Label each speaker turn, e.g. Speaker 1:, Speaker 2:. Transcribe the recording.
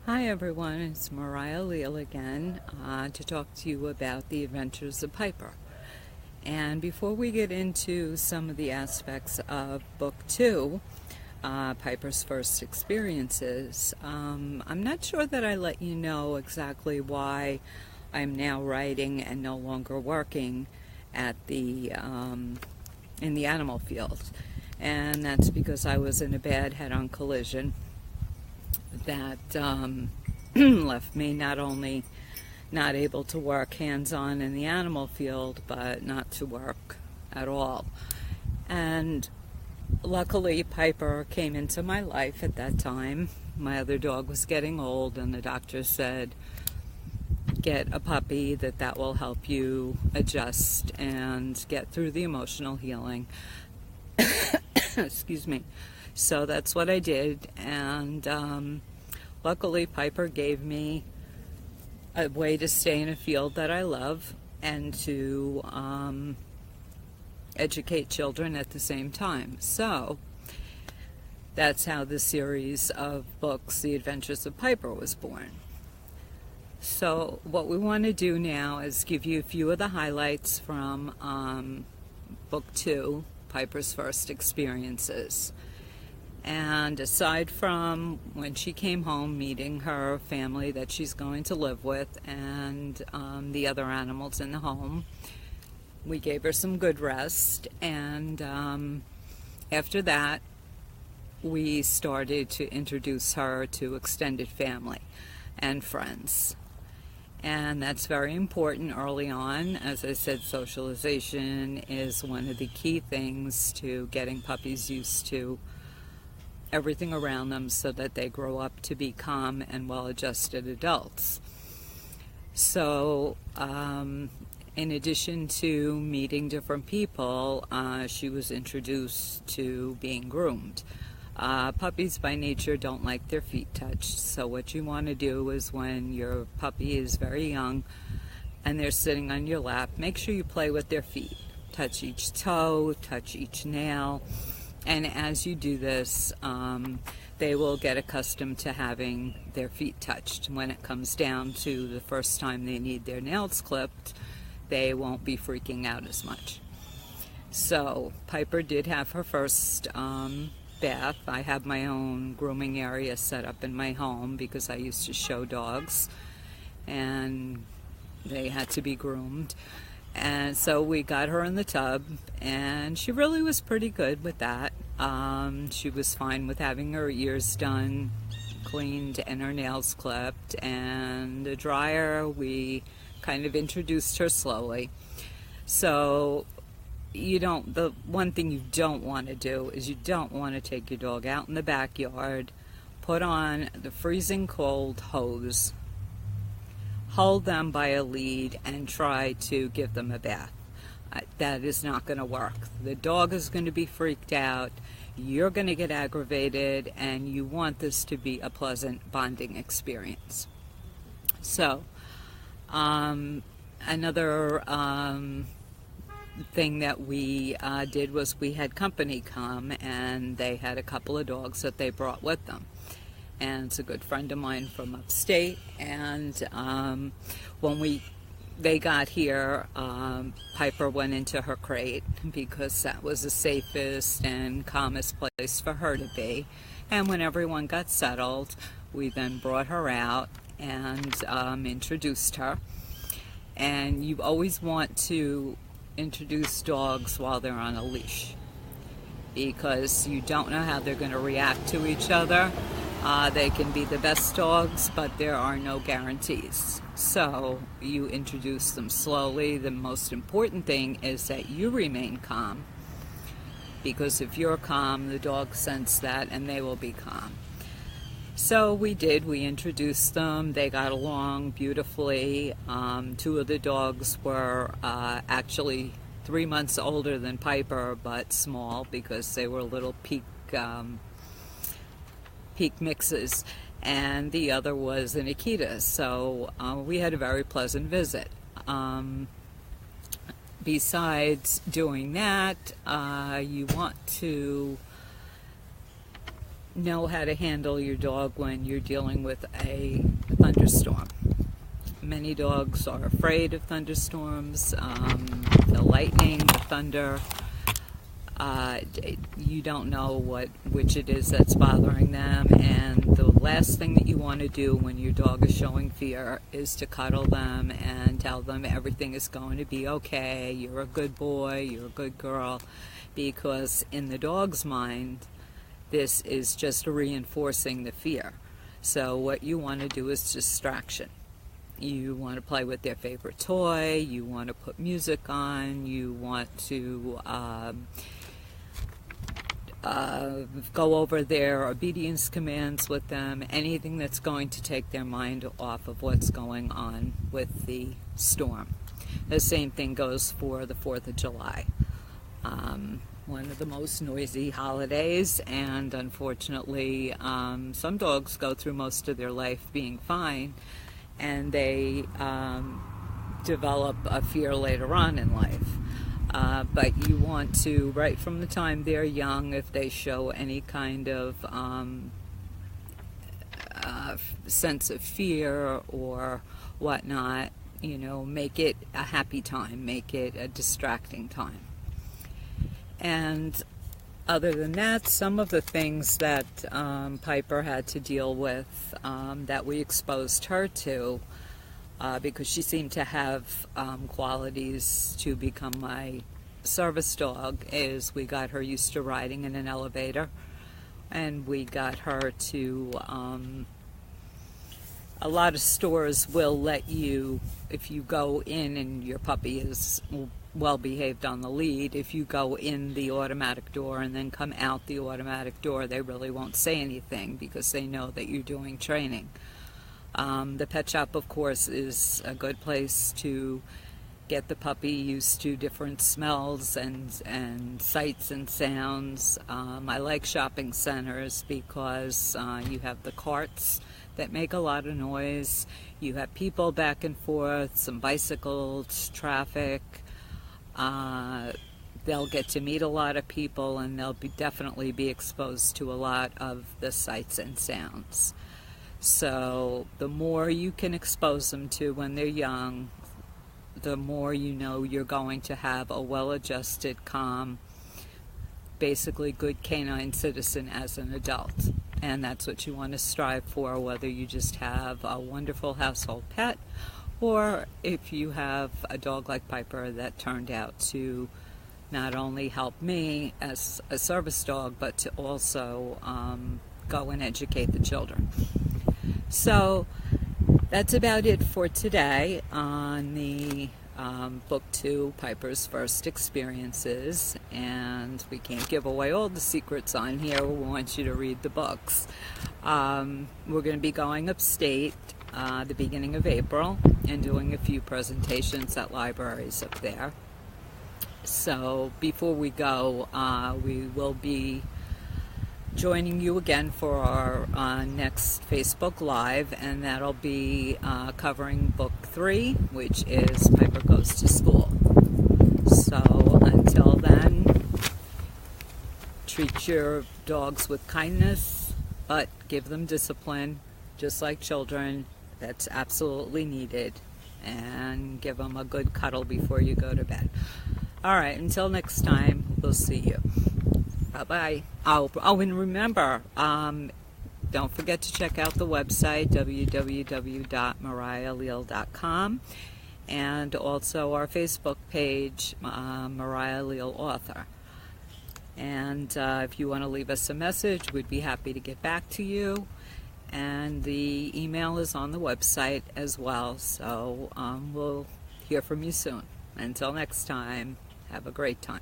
Speaker 1: Hi everyone, it's Mariah Leal again to talk to you about The Adventures of Piper. And before we get into some of the aspects of Book 2, Piper's First Experiences, I'm not sure that I let you know exactly why I'm now writing and no longer working at in the animal field. And that's because I was in a bad head-on collision that left me not only not able to work hands-on in the animal field, but not to work at all. And luckily, Piper came into my life at that time. My other dog was getting old, and the doctor said, get a puppy, that will help you adjust and get through the emotional healing. Excuse me. So that's what I did, and luckily Piper gave me a way to stay in a field that I love and to educate children at the same time. So that's how the series of books, The Adventures of Piper, was born. So what we want to do now is give you a few of the highlights from Book 2, Piper's First Experiences. And aside from when she came home, meeting her family that she's going to live with and the other animals in the home, we gave her some good rest. And after that, we started to introduce her to extended family and friends. And that's very important early on. As I said, socialization is one of the key things to getting puppies used to everything around them so that they grow up to be calm and well-adjusted adults. So, in addition to meeting different people, she was introduced to being groomed. Puppies by nature don't like their feet touched, so what you want to do is when your puppy is very young and they're sitting on your lap, make sure you play with their feet. Touch each toe, touch each nail. And as you do this, they will get accustomed to having their feet touched. When it comes down to the first time they need their nails clipped, they won't be freaking out as much. So Piper did have her first bath. I have my own grooming area set up in my home because I used to show dogs and they had to be groomed. And so we got her in the tub, and she really was pretty good with that. She was fine with having her ears done, cleaned, and her nails clipped. And the dryer, we kind of introduced her slowly. So the one thing you don't want to do is you don't want to take your dog out in the backyard, put on the freezing cold hose, hold them by a lead, and try to give them a bath. That is not going to work. The dog is going to be freaked out. You're going to get aggravated, and you want this to be a pleasant bonding experience. So, another thing that we did was we had company come, and they had a couple of dogs that they brought with them. And it's a good friend of mine from upstate. And when they got here, Piper went into her crate because that was the safest and calmest place for her to be. And when everyone got settled, we then brought her out and introduced her. And you always want to introduce dogs while they're on a leash because you don't know how they're going to react to each other. They can be the best dogs, but there are no guarantees. So you introduce them slowly. The most important thing is that you remain calm, because if you're calm, the dogs sense that and they will be calm. So we introduced them. They got along beautifully. Two of the dogs were actually 3 months older than Piper, but small because they were little peak mixes, and the other was an Akita. So we had a very pleasant visit. Besides doing that, you want to know how to handle your dog when you're dealing with a thunderstorm. Many dogs are afraid of thunderstorms, the lightning, the thunder. You don't know which it is that's bothering them, and the last thing that you want to do when your dog is showing fear is to cuddle them and tell them everything is going to be okay, you're a good boy, you're a good girl, because in the dog's mind, this is just reinforcing the fear. So what you want to do is distraction. You want to play with their favorite toy, you want to put music on, you want to go over their obedience commands with them, anything that's going to take their mind off of what's going on with the storm. The same thing goes for the 4th of July. One of the most noisy holidays, and unfortunately some dogs go through most of their life being fine, and they develop a fear later on in life. But you want to, right from the time they're young, if they show any kind of sense of fear or whatnot, make it a happy time, make it a distracting time. And other than that, some of the things that Piper had to deal with that we exposed her to, because she seemed to have qualities to become my service dog, is we got her used to riding in an elevator, and we got her to a lot of stores will let you, if you go in and your puppy is well behaved on the lead, if you go in the automatic door and then come out the automatic door, they really won't say anything because they know that you're doing training. The pet shop, of course, is a good place to get the puppy used to different smells and sights and sounds. I like shopping centers because you have the carts that make a lot of noise. You have people back and forth, some bicycles, traffic. They'll get to meet a lot of people, and they'll definitely be exposed to a lot of the sights and sounds. So the more you can expose them to when they're young, the more you're going to have a well-adjusted, calm, basically good canine citizen as an adult. And that's what you want to strive for, whether you just have a wonderful household pet or if you have a dog like Piper that turned out to not only help me as a service dog, but to also go and educate the children. So that's about it for today on the Book 2, Piper's First Experiences. And we can't give away all the secrets on here. We want you to read the books. We're going to be going upstate the beginning of April and doing a few presentations at libraries up there. So before we go, we will be joining you again for our next Facebook Live, and that'll be covering Book 3, which is Piper Goes to School. So until then, treat your dogs with kindness, but give them discipline, just like children. That's absolutely needed. And give them a good cuddle before you go to bed. All right, until next time, we'll see you. Bye-bye. Oh, and remember, don't forget to check out the website, www.mariahleal.com, and also our Facebook page, Mariah Leal Author. And if you want to leave us a message, we'd be happy to get back to you. And the email is on the website as well, so we'll hear from you soon. Until next time, have a great time.